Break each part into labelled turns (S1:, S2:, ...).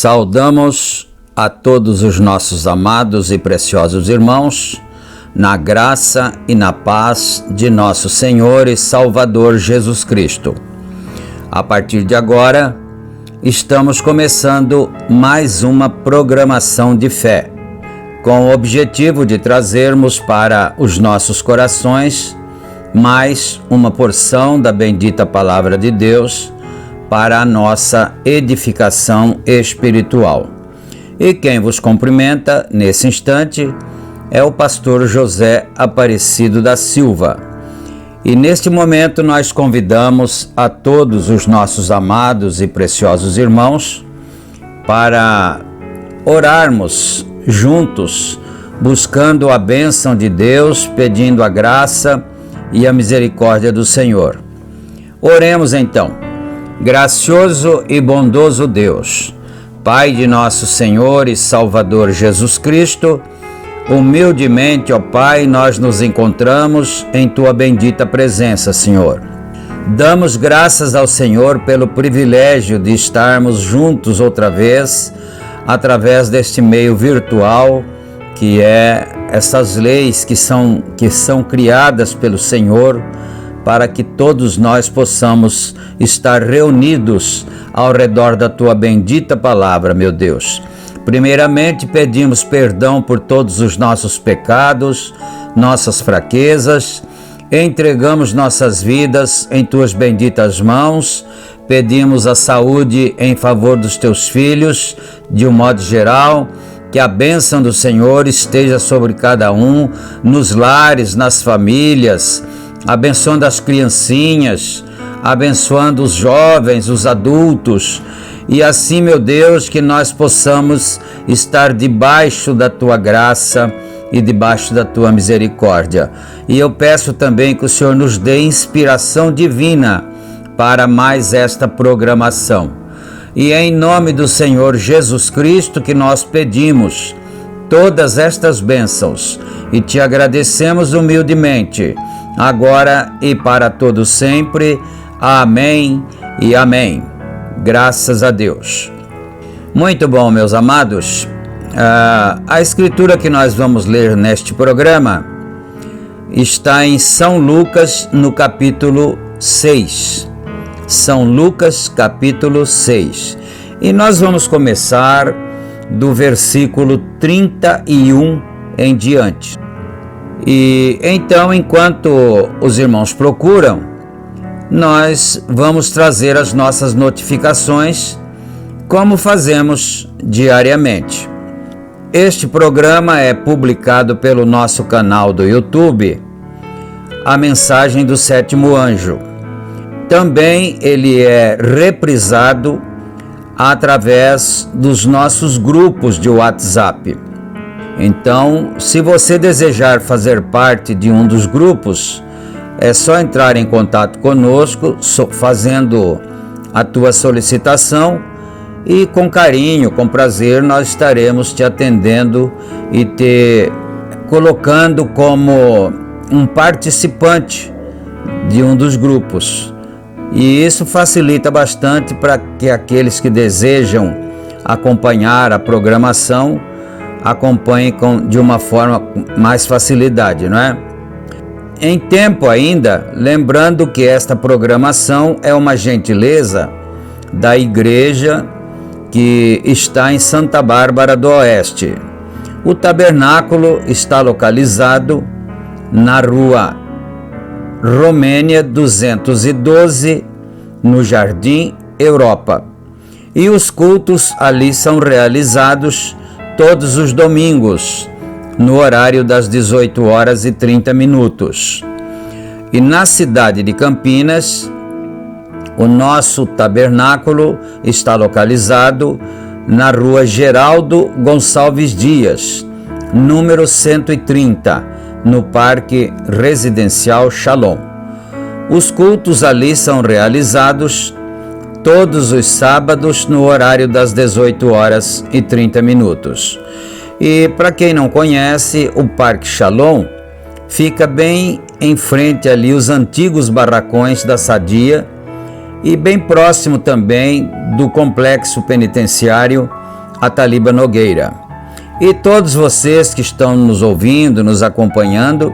S1: Saudamos a todos os nossos amados e preciosos irmãos, na graça e na paz de nosso Senhor e Salvador Jesus Cristo. A partir de agora, estamos começando mais uma programação de fé, com o objetivo de trazermos para os nossos corações mais uma porção da bendita Palavra de Deus para a nossa edificação espiritual. E quem vos cumprimenta nesse instante é o pastor José Aparecido da Silva. E neste momento nós convidamos a todos os nossos amados e preciosos irmãos para orarmos juntos, buscando a bênção de Deus, pedindo a graça e a misericórdia do Senhor. Oremos então. Gracioso e bondoso Deus, Pai de nosso Senhor e Salvador Jesus Cristo, humildemente, ó Pai, nós nos encontramos em Tua bendita presença, Senhor. Damos graças ao Senhor pelo privilégio de estarmos juntos outra vez, através deste meio virtual, que é essas leis que são criadas pelo Senhor, para que todos nós possamos estar reunidos ao redor da Tua bendita palavra, meu Deus. Primeiramente, pedimos perdão por todos os nossos pecados, nossas fraquezas, entregamos nossas vidas em Tuas benditas mãos, pedimos a saúde em favor dos Teus filhos, de um modo geral, Que a bênção do Senhor esteja sobre cada um, nos lares, nas famílias, abençoando as criancinhas, abençoando os jovens, os adultos, e assim, meu Deus, que nós possamos estar debaixo da Tua graça e debaixo da Tua misericórdia. E eu peço também que o Senhor nos dê inspiração divina para mais esta programação. E é em nome do Senhor Jesus Cristo que nós pedimos todas estas bênçãos e te agradecemos humildemente, agora e para todo sempre. Amém e amém. Graças a Deus. Muito bom, meus amados. A escritura que nós vamos ler neste programa está em São Lucas, no capítulo 6. São Lucas, capítulo 6. E nós vamos começar do versículo 31 em diante. E então, enquanto os irmãos procuram, nós vamos trazer as nossas notificações, como fazemos diariamente. Este programa é publicado pelo nosso canal do YouTube, A Mensagem do Sétimo Anjo. Também ele é reprisado através dos nossos grupos de WhatsApp. Então, se você desejar fazer parte de um dos grupos, é só entrar em contato conosco, fazendo a tua solicitação, e com carinho, com prazer, nós estaremos te atendendo e te colocando como um participante de um dos grupos. E isso facilita bastante para que aqueles que desejam acompanhar a programação acompanhem de uma forma mais facilidade, não é? Em tempo ainda, lembrando que esta programação é uma gentileza da igreja que está em Santa Bárbara do Oeste. O tabernáculo está localizado na rua Romênia 212, no Jardim Europa. E os cultos ali são realizados todos os domingos, no horário das 18h30. E na cidade de Campinas, o nosso tabernáculo está localizado na rua Geraldo Gonçalves Dias, número 130, no Parque Residencial Shalom. Os cultos ali são realizados todos os sábados no horário das 18h30. E para quem não conhece, o Parque Shalom fica bem em frente ali os antigos barracões da Sadia e bem próximo também do complexo penitenciário Ataliba Nogueira. E todos vocês que estão nos ouvindo, nos acompanhando,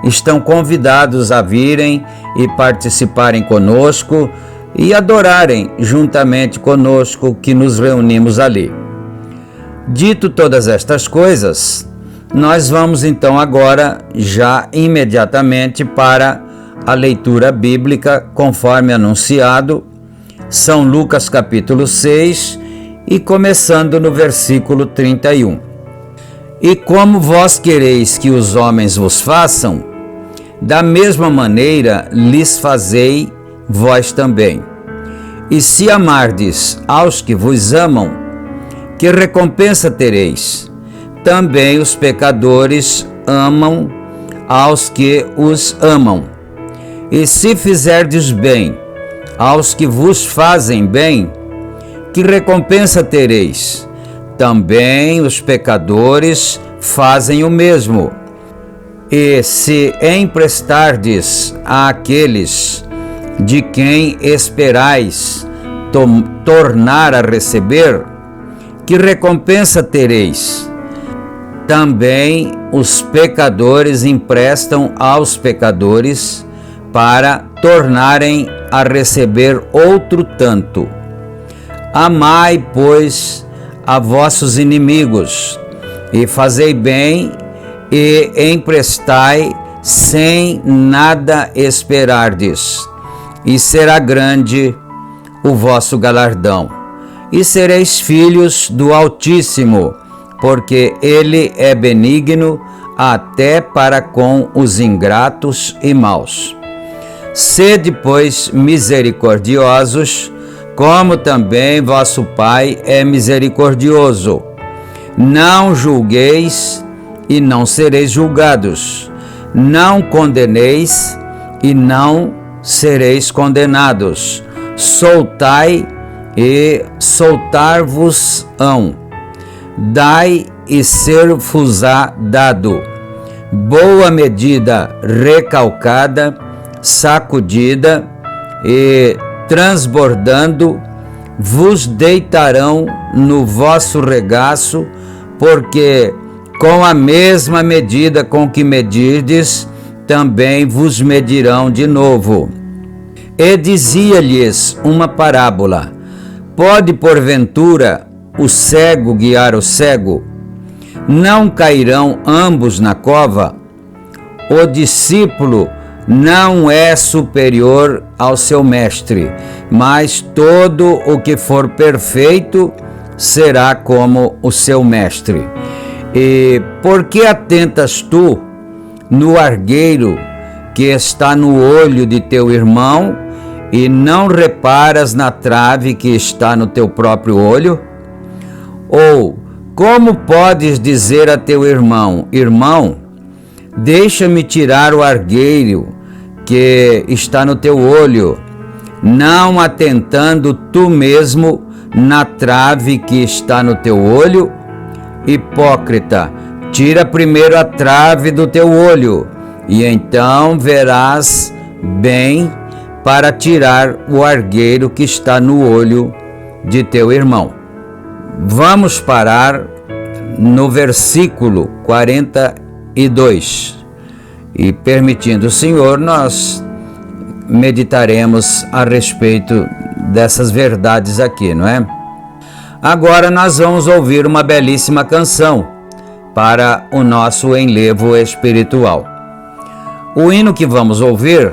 S1: estão convidados a virem e participarem conosco e adorarem juntamente conosco que nos reunimos ali. Dito todas estas coisas, nós vamos então agora já imediatamente para a leitura bíblica conforme anunciado, São Lucas capítulo 6 e começando no versículo 31. E como vós quereis que os homens vos façam, da mesma maneira lhes fazei vós também. E se amardes aos que vos amam, que recompensa tereis? Também os pecadores amam aos que os amam. E se fizerdes bem aos que vos fazem bem, que recompensa tereis? Também os pecadores fazem o mesmo. E se emprestardes àqueles de quem esperais tornar a receber, que recompensa tereis? Também os pecadores emprestam aos pecadores para tornarem a receber outro tanto. Amai, pois, a vossos inimigos, e fazei bem, e emprestai sem nada esperardes, e será grande o vosso galardão. E sereis filhos do Altíssimo, porque ele é benigno até para com os ingratos e maus. Sede, pois, misericordiosos, como também vosso Pai é misericordioso. Não julgueis e não sereis julgados. Não condeneis e não sereis condenados. Soltai e soltar-vos-ão. Dai e ser-vos-á dado. Boa medida, recalcada, sacudida e transbordando, vos deitarão no vosso regaço, porque com a mesma medida com que medirdes, também vos medirão de novo. E dizia-lhes uma parábola: pode porventura o cego guiar o cego? Não cairão ambos na cova? O discípulo não é superior ao seu mestre, mas todo o que for perfeito será como o seu mestre. E por que atentas tu no argueiro que está no olho de teu irmão e não reparas na trave que está no teu próprio olho? Ou como podes dizer a teu irmão: irmão, deixa-me tirar o argueiro que está no teu olho, não atentando tu mesmo na trave que está no teu olho? Hipócrita, tira primeiro a trave do teu olho, e então verás bem para tirar o argueiro que está no olho de teu irmão. Vamos parar no versículo 42 e, permitindo o Senhor, nós meditaremos a respeito dessas verdades aqui, não é? Agora nós vamos ouvir uma belíssima canção para o nosso enlevo espiritual. O hino que vamos ouvir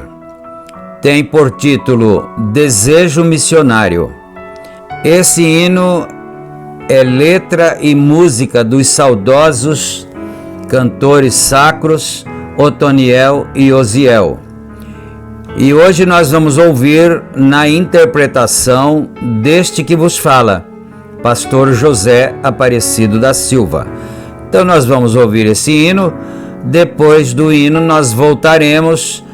S1: tem por título Desejo Missionário. Esse hino é letra e música dos saudosos cantores sacros Otoniel e Osiel. E hoje nós vamos ouvir na interpretação deste que vos fala, Pastor José Aparecido da Silva. Então nós vamos ouvir esse hino. Depois do hino nós voltaremos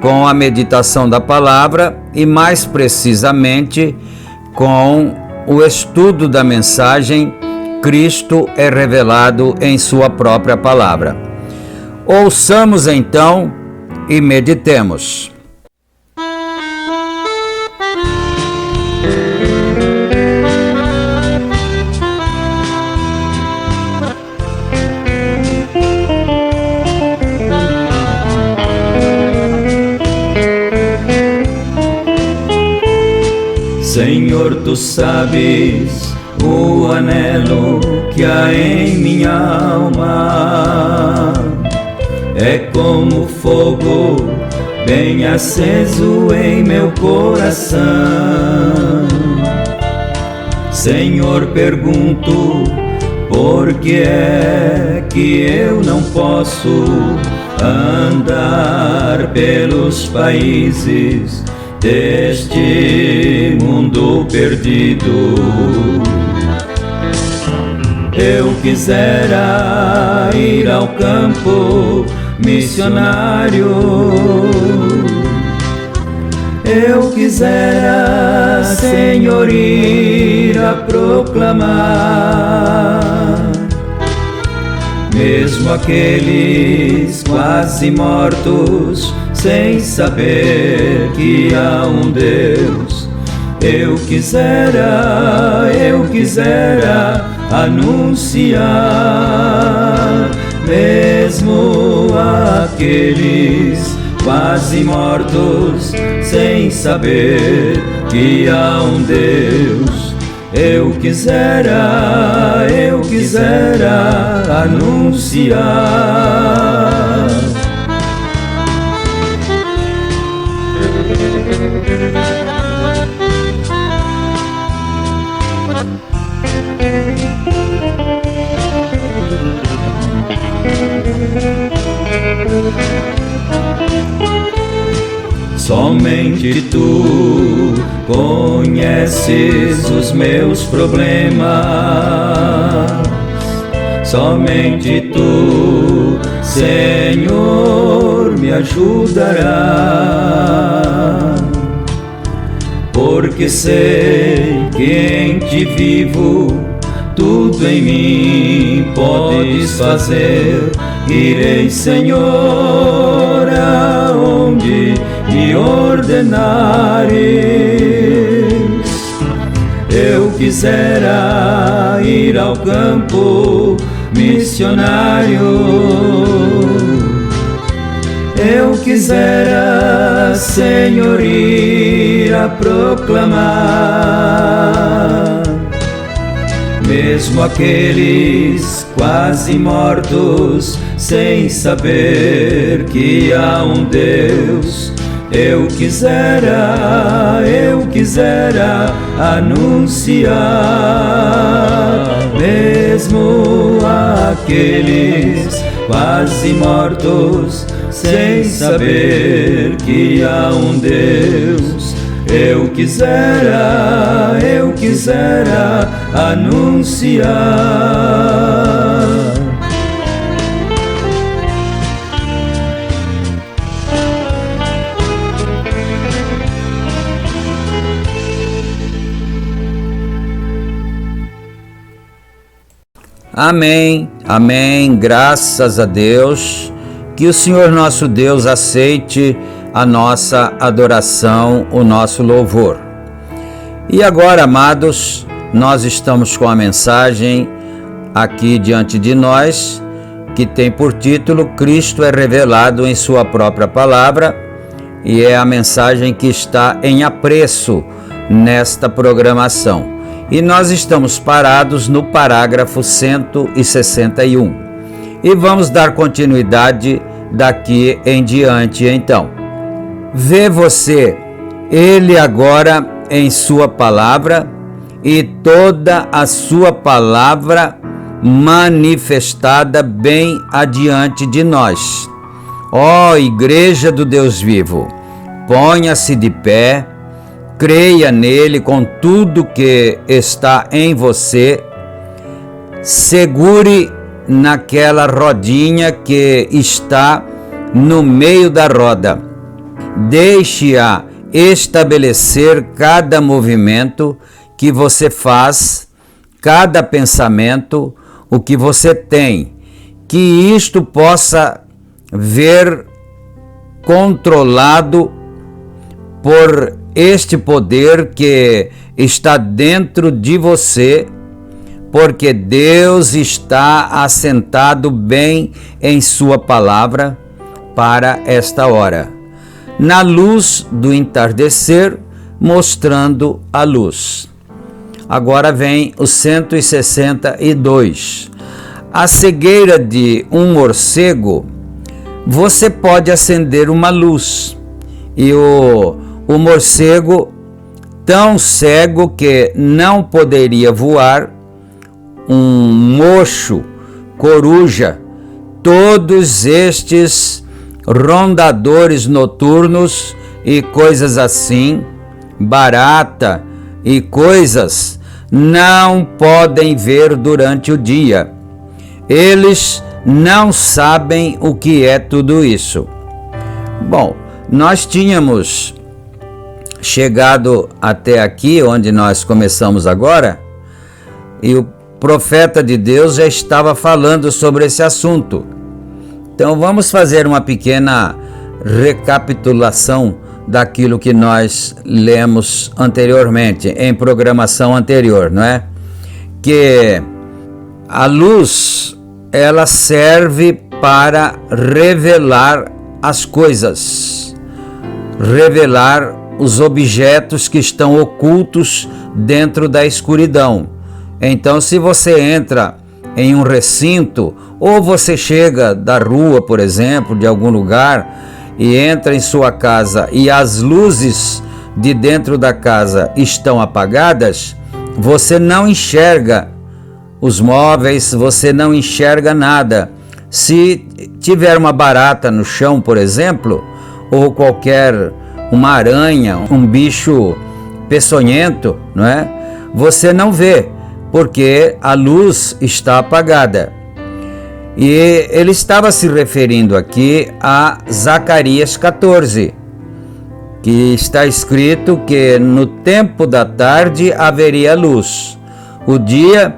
S1: com a meditação da palavra e mais precisamente com o estudo da mensagem Cristo é revelado em sua própria palavra. Ouçamos então e meditemos.
S2: Senhor, tu sabes o anelo que há em minha alma. É como fogo bem aceso em meu coração. Senhor, pergunto, por que é que eu não posso andar pelos países deste mundo perdido? Eu quisera ir ao campo missionário, eu quisera, Senhor, ir a proclamar, mesmo aqueles quase mortos, sem saber que há um Deus. Eu quisera anunciar, mesmo aqueles quase mortos, sem saber que há um Deus. Eu quisera anunciar. Somente tu conheces os meus problemas, somente tu, Senhor, me ajudará, porque sei que em ti vivo, tudo em mim podes fazer. Irei, Senhor, aonde me ordenares. Eu quisera ir ao campo missionário, eu quisera, Senhor, ir a proclamar, mesmo aqueles quase mortos, sem saber que há um Deus. Eu quisera anunciar, mesmo aqueles quase mortos, sem saber que há um Deus. Eu quisera anunciar.
S1: Amém, amém, graças a Deus. Que o Senhor nosso Deus aceite a nossa adoração, o nosso louvor. E agora, amados, nós estamos com a mensagem aqui diante de nós, que tem por título Cristo é revelado em sua própria palavra, e é a mensagem que está em apreço nesta programação. E nós estamos parados no parágrafo 161. E vamos dar continuidade daqui em diante, então. Vê você, Ele agora em sua palavra, e toda a sua palavra manifestada bem adiante de nós. Ó Igreja do Deus vivo, ponha-se de pé, creia nele com tudo que está em você, segure naquela rodinha que está no meio da roda, deixe-a estabelecer cada movimento que você faz, cada pensamento, o que você tem, que isto possa ver controlado por este poder que está dentro de você, porque Deus está assentado bem em sua palavra para esta hora, na luz do entardecer, mostrando a luz. Agora vem o 162. A cegueira de um morcego, você pode acender uma luz, e o morcego, tão cego que não poderia voar, um mocho, coruja, todos estes rondadores noturnos e coisas assim, barata e coisas, não podem ver durante o dia. Eles não sabem o que é tudo isso. Bom, nós tínhamos chegado até aqui, onde nós começamos agora, e o profeta de Deus já estava falando sobre esse assunto. Então vamos fazer uma pequena recapitulação daquilo que nós lemos anteriormente, em programação anterior, não é? Que a luz, ela serve para revelar as coisas, revelar os objetos que estão ocultos dentro da escuridão. Então, se você entra em um recinto, ou você chega da rua, por exemplo, de algum lugar, e entra em sua casa e as luzes de dentro da casa estão apagadas, você não enxerga os móveis, você não enxerga nada. Se tiver uma barata no chão, por exemplo, ou qualquer uma aranha, um bicho peçonhento, não é? Você não vê, porque a luz está apagada. E ele estava se referindo aqui a Zacarias 14, que está escrito que no tempo da tarde haveria luz. O dia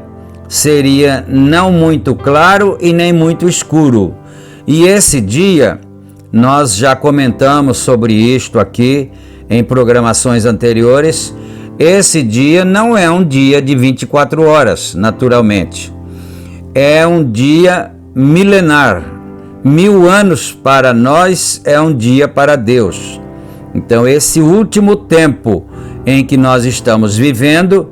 S1: seria não muito claro e nem muito escuro. E esse dia, nós já comentamos sobre isto aqui em programações anteriores, esse dia não é um dia de 24 horas, naturalmente. É um dia milenar. 1000 anos para nós é um dia para Deus. Então, esse último tempo em que nós estamos vivendo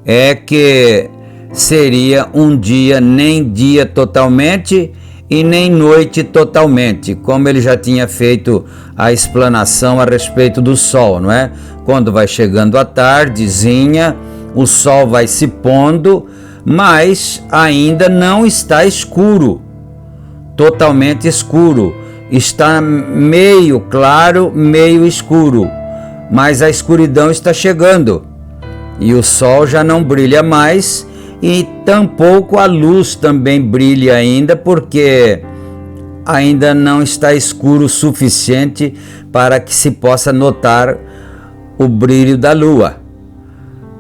S1: é que seria um dia, nem dia totalmente e nem noite totalmente, como ele já tinha feito a explanação a respeito do sol, não é? Quando vai chegando a tardezinha, o sol vai se pondo, mas ainda não está escuro, totalmente escuro. Está meio claro, meio escuro, mas a escuridão está chegando e o sol já não brilha mais e tampouco a luz também brilha ainda, porque ainda não está escuro o suficiente para que se possa notar o brilho da lua.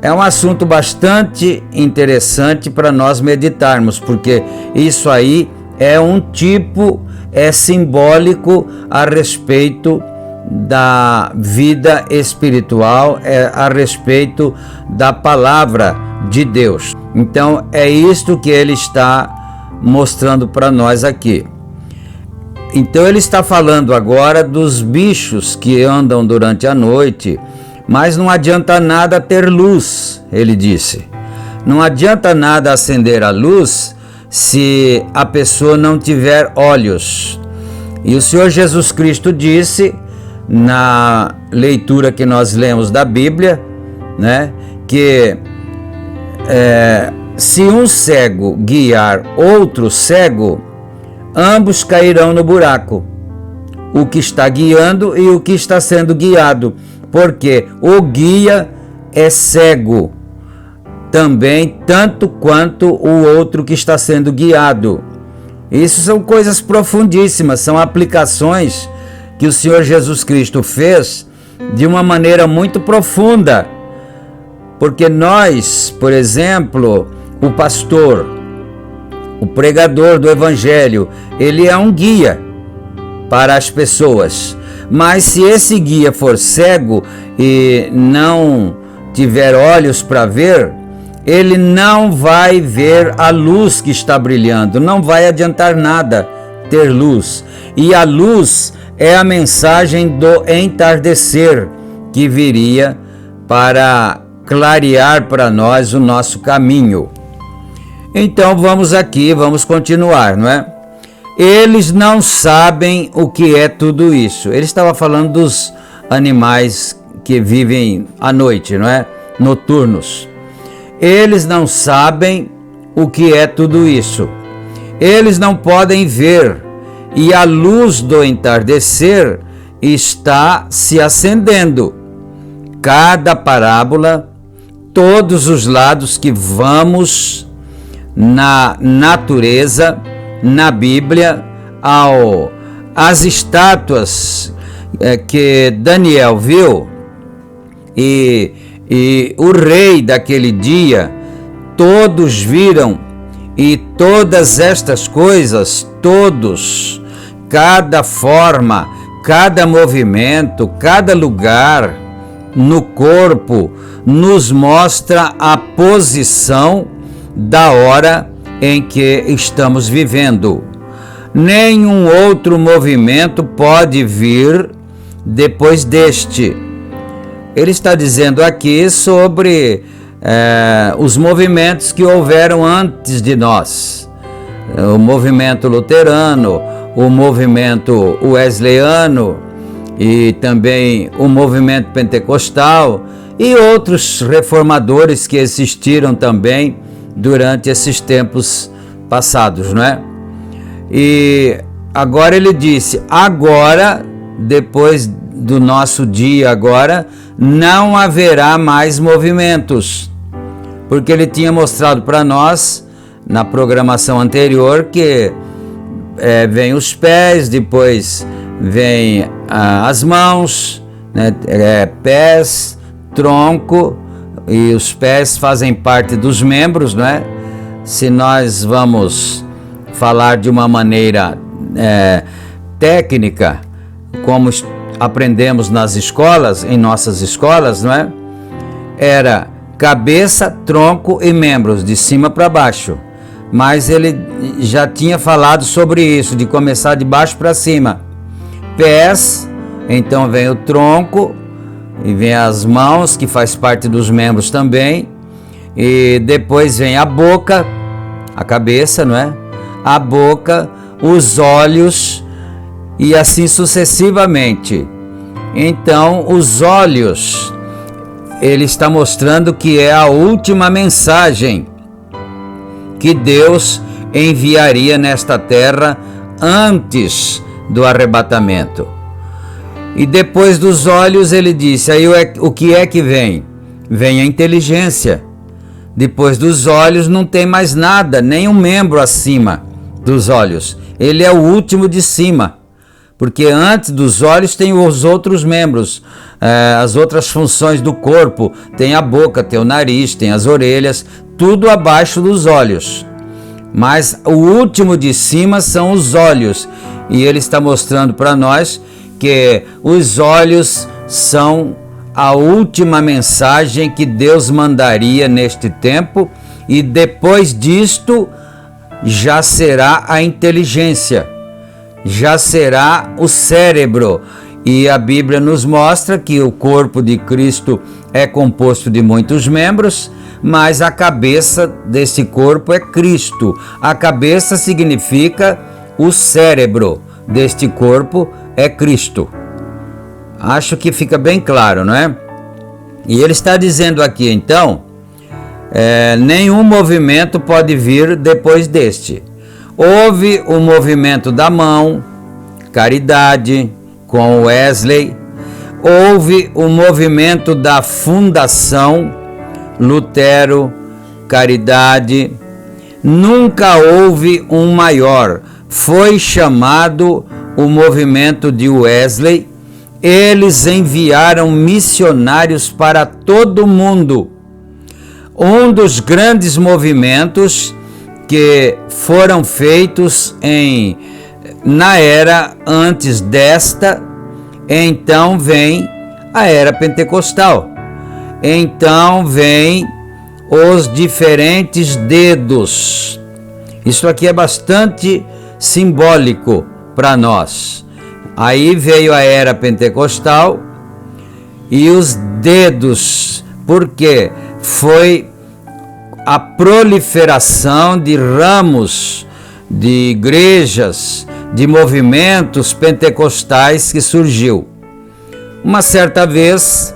S1: É um assunto bastante interessante para nós meditarmos, porque isso aí é simbólico a respeito da vida espiritual, a respeito da palavra de Deus. Então é isto que ele está mostrando para nós aqui. Então ele está falando agora dos bichos que andam durante a noite, mas não adianta nada ter luz, ele disse. Não adianta nada acender a luz se a pessoa não tiver olhos. E o Senhor Jesus Cristo disse, na leitura que nós lemos da Bíblia, né, que se um cego guiar outro cego, ambos cairão no buraco, o que está guiando e o que está sendo guiado, porque o guia é cego também, tanto quanto o outro que está sendo guiado. Isso são coisas profundíssimas, são aplicações que o Senhor Jesus Cristo fez de uma maneira muito profunda, porque nós, por exemplo, o pastor, o pregador do Evangelho, ele é um guia para as pessoas, mas se esse guia for cego e não tiver olhos para ver, ele não vai ver a luz que está brilhando, não vai adiantar nada ter luz. E a luz é a mensagem do entardecer que viria para clarear para nós o nosso caminho. Então vamos continuar, não é? Eles não sabem o que é tudo isso. Ele estava falando dos animais que vivem à noite, não é? Noturnos. Eles não sabem o que é tudo isso. Eles não podem ver, e a luz do entardecer está se acendendo. Cada parábola, todos os lados que vamos na natureza, na Bíblia, as estátuas que Daniel viu, e o rei daquele dia, todos viram, e todas estas coisas, cada forma, cada movimento, cada lugar no corpo, nos mostra a posição da hora em que estamos vivendo. Nenhum outro movimento pode vir depois deste. Ele está dizendo aqui sobre os movimentos que houveram antes de nós. O movimento luterano, o movimento wesleyano e também o movimento pentecostal e outros reformadores que existiram também durante esses tempos passados, não é? E agora ele disse, agora, depois do nosso dia agora, não haverá mais movimentos, porque ele tinha mostrado para nós na programação anterior que vem os pés, depois vem as mãos, né? Pés, tronco, e os pés fazem parte dos membros, né? Se nós vamos falar de uma maneira técnica, como aprendemos nas escolas, em nossas escolas, não é? Era cabeça, tronco e membros, de cima para baixo. Mas ele já tinha falado sobre isso, de começar de baixo para cima. Pés, então vem o tronco, e vem as mãos, que faz parte dos membros também, e depois vem a boca, a cabeça, não é? A boca, os olhos, e assim sucessivamente. Então, os olhos, ele está mostrando que é a última mensagem que Deus enviaria nesta terra antes do arrebatamento. E depois dos olhos, ele disse, aí o que é que vem? Vem a inteligência. Depois dos olhos não tem mais nada, nem um membro acima dos olhos. Ele é o último de cima, porque antes dos olhos tem os outros membros, as outras funções do corpo. Tem a boca, tem o nariz, tem as orelhas, tudo abaixo dos olhos. Mas o último de cima são os olhos. E ele está mostrando para nós que os olhos são a última mensagem que Deus mandaria neste tempo, e depois disto já será a inteligência, já será o cérebro. E a Bíblia nos mostra que o corpo de Cristo é composto de muitos membros, mas a cabeça desse corpo é Cristo. A cabeça significa o cérebro deste corpo é Cristo. Acho que fica bem claro, não é? E ele está dizendo aqui, então, nenhum movimento pode vir depois deste. Houve o movimento da mão, caridade, com Wesley. Houve o movimento da fundação, Lutero, caridade. Nunca houve um maior. Foi chamado o movimento de Wesley. Eles enviaram missionários para todo o mundo. Um dos grandes movimentos que foram feitos na era antes desta, então vem a era pentecostal. Então vem os diferentes dedos. Isso aqui é bastante simbólico para nós. Aí veio a era pentecostal e os dedos, porque foi a proliferação de ramos, de igrejas, de movimentos pentecostais que surgiu. Uma certa vez,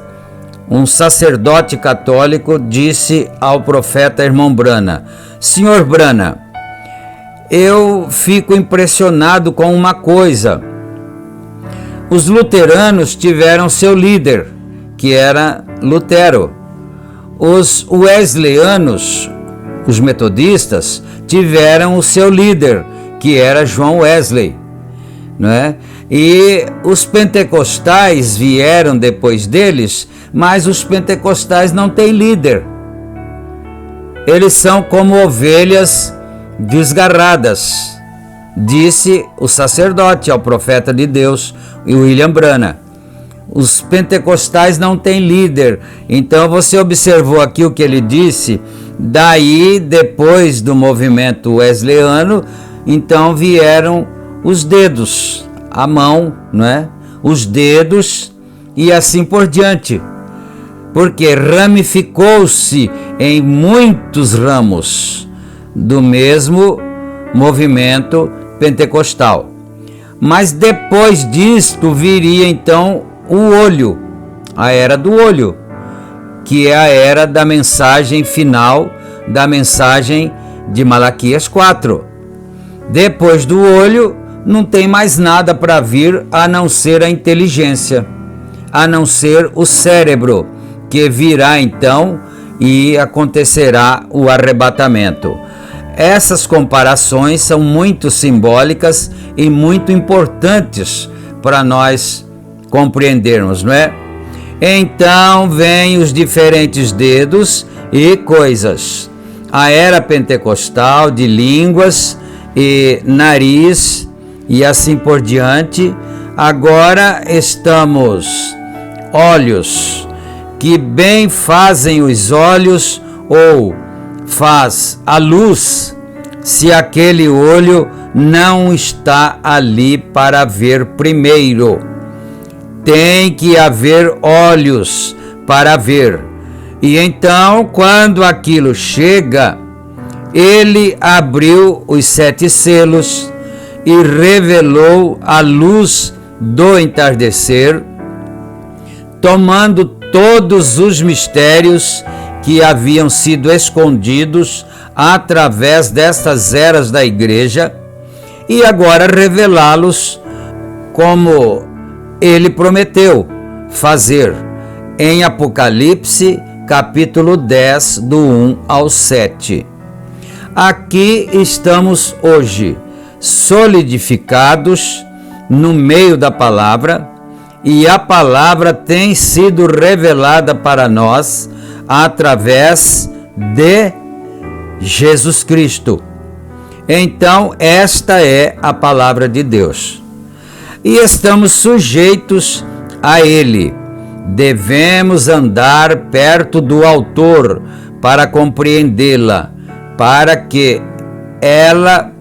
S1: um sacerdote católico disse ao profeta irmão Brana: Senhor Brana, eu fico impressionado com uma coisa. Os luteranos tiveram seu líder, que era Lutero. Os wesleyanos, os metodistas, tiveram o seu líder, que era João Wesley, não é? E os pentecostais vieram depois deles, mas os pentecostais não têm líder. Eles são como ovelhas desgarradas, disse o sacerdote ao profeta de Deus, William Branham. Os pentecostais não têm líder. Então você observou aqui o que ele disse. Daí, depois do movimento wesleyano, então vieram os dedos, a mão, não é? Os dedos e assim por diante. Porque ramificou-se em muitos ramos do mesmo movimento pentecostal. Mas depois disto viria então o olho, a era do olho, que é a era da mensagem final, da mensagem de Malaquias 4. Depois do olho, não tem mais nada para vir a não ser a inteligência. a não ser o cérebro, que virá então e acontecerá o arrebatamento. Essas comparações são muito simbólicas e muito importantes para nós compreendermos, não é? Então vêm os diferentes dedos e coisas. A era pentecostal de línguas e nariz e assim por diante. Agora estamos olhos, que bem fazem os olhos, ou faz a luz, se aquele olho não está ali para ver primeiro. Tem que haver olhos para ver. E então, quando aquilo chega, ele abriu os 7 selos e revelou a luz do entardecer, tomando todos os mistérios que haviam sido escondidos através destas eras da igreja, e agora revelá-los como ele prometeu fazer em Apocalipse capítulo 10, do 1 ao 7. Aqui estamos hoje, solidificados no meio da palavra, e a palavra tem sido revelada para nós através de Jesus Cristo. Então, esta é a palavra de Deus. E estamos sujeitos a Ele. Devemos andar perto do Autor para compreendê-la, para que ela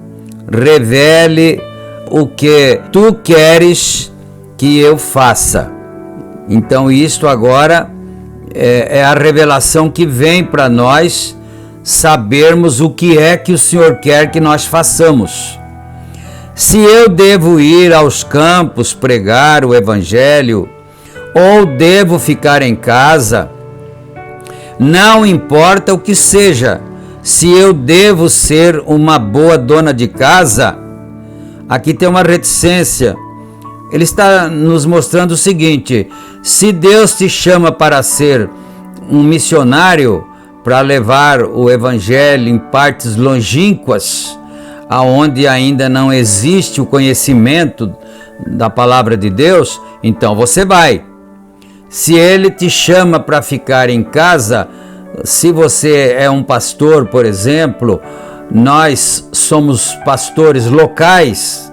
S1: revele o que tu queres que eu faça. Então isto agora é a revelação que vem para nós sabermos o que é que o Senhor quer que nós façamos. Se eu devo ir aos campos pregar o Evangelho, ou devo ficar em casa, não importa o que seja. Se eu devo ser uma boa dona de casa, aqui tem uma reticência. Ele está nos mostrando o seguinte: se Deus te chama para ser um missionário, para levar o Evangelho em partes longínquas, aonde ainda não existe o conhecimento da palavra de Deus, então você vai. Se Ele te chama para ficar em casa, se você é um pastor, por exemplo, nós somos pastores locais,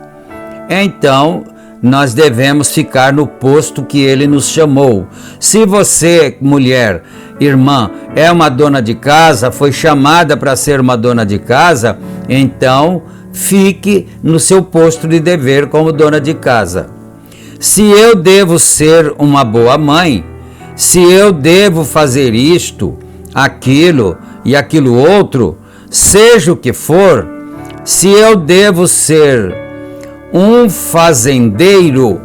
S1: então nós devemos ficar no posto que Ele nos chamou. Se você, mulher, irmã, é uma dona de casa, foi chamada para ser uma dona de casa, então fique no seu posto de dever como dona de casa. Se eu devo ser uma boa mãe, se eu devo fazer isto, aquilo e aquilo outro, seja o que for, se eu devo ser um fazendeiro,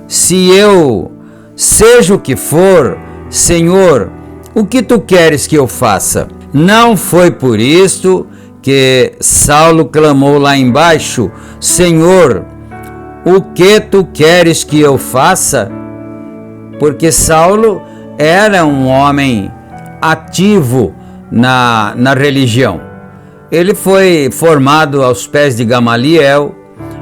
S1: se eu, seja o que for, Senhor, o que tu queres que eu faça? Não foi por isto que Saulo clamou lá embaixo: Senhor, o que tu queres que eu faça? Porque Saulo era um homem ativo na religião. Ele foi formado aos pés de Gamaliel,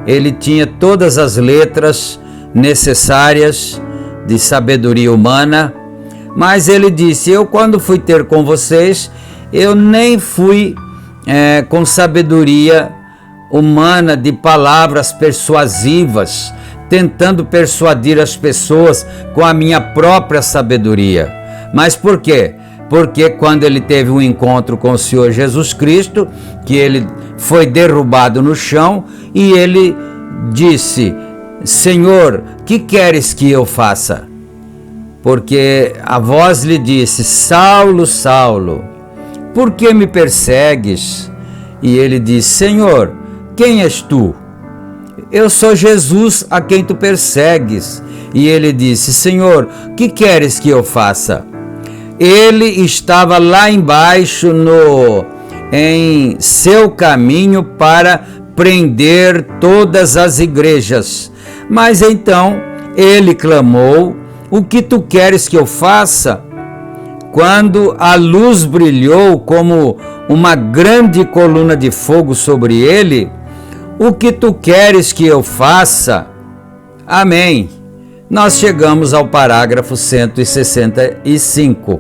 S1: ele tinha todas as letras necessárias de sabedoria humana, mas ele disse: eu quando fui ter com vocês, eu nem fui com sabedoria humana de palavras persuasivas, tentando persuadir as pessoas com a minha própria sabedoria. Mas por quê? Porque quando ele teve um encontro com o Senhor Jesus Cristo, que ele foi derrubado no chão e ele disse: Senhor, que queres que eu faça? Porque a voz lhe disse: Saulo, Saulo, por que me persegues? E ele disse: Senhor, quem és tu? Eu sou Jesus a quem tu persegues. E ele disse: Senhor, que queres que eu faça? Ele estava lá embaixo em seu caminho para prender todas as igrejas. Mas então ele clamou, O que tu queres que eu faça? Quando a luz brilhou como uma grande coluna de fogo sobre ele, o que tu queres que eu faça? Amém. Nós chegamos ao parágrafo 165.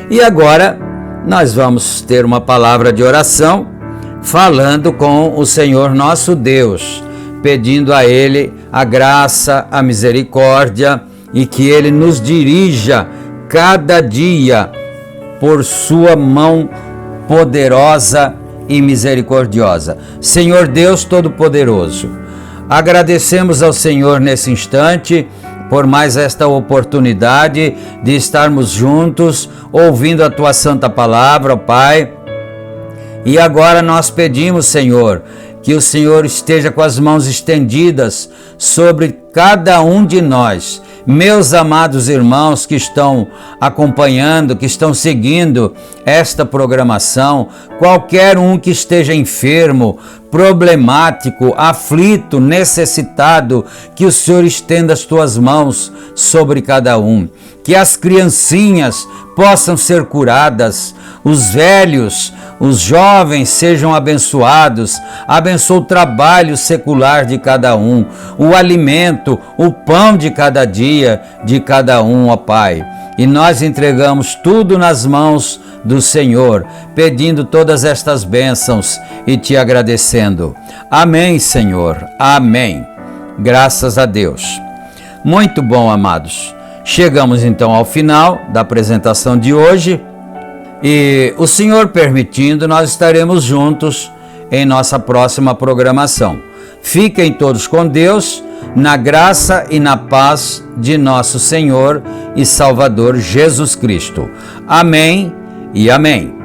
S1: E agora nós vamos ter uma palavra de oração, falando com o Senhor nosso Deus, pedindo a Ele a graça, a misericórdia e que Ele nos dirija cada dia por sua mão poderosa e misericordiosa. Senhor Deus Todo-Poderoso, agradecemos ao Senhor nesse instante por mais esta oportunidade de estarmos juntos, ouvindo a Tua Santa Palavra, ó Pai. E agora nós pedimos, Senhor, que o Senhor esteja com as mãos estendidas sobre cada um de nós, meus amados irmãos que estão acompanhando, que estão seguindo esta programação, qualquer um que esteja enfermo, problemático, aflito, necessitado, que o Senhor estenda as tuas mãos sobre cada um, que as criancinhas possam ser curadas, os velhos, os jovens sejam abençoados, abençoa o trabalho secular de cada um, o alimento, o pão de cada dia de cada um, ó Pai. E nós entregamos tudo nas mãos do Senhor, pedindo todas estas bênçãos e te agradecendo. Amém, Senhor. Amém. Graças a Deus. Muito bom, amados. Chegamos então ao final da apresentação de hoje e, o Senhor permitindo, nós estaremos juntos em nossa próxima programação. Fiquem todos com Deus, na graça e na paz de nosso Senhor e Salvador Jesus Cristo. Amém e amém.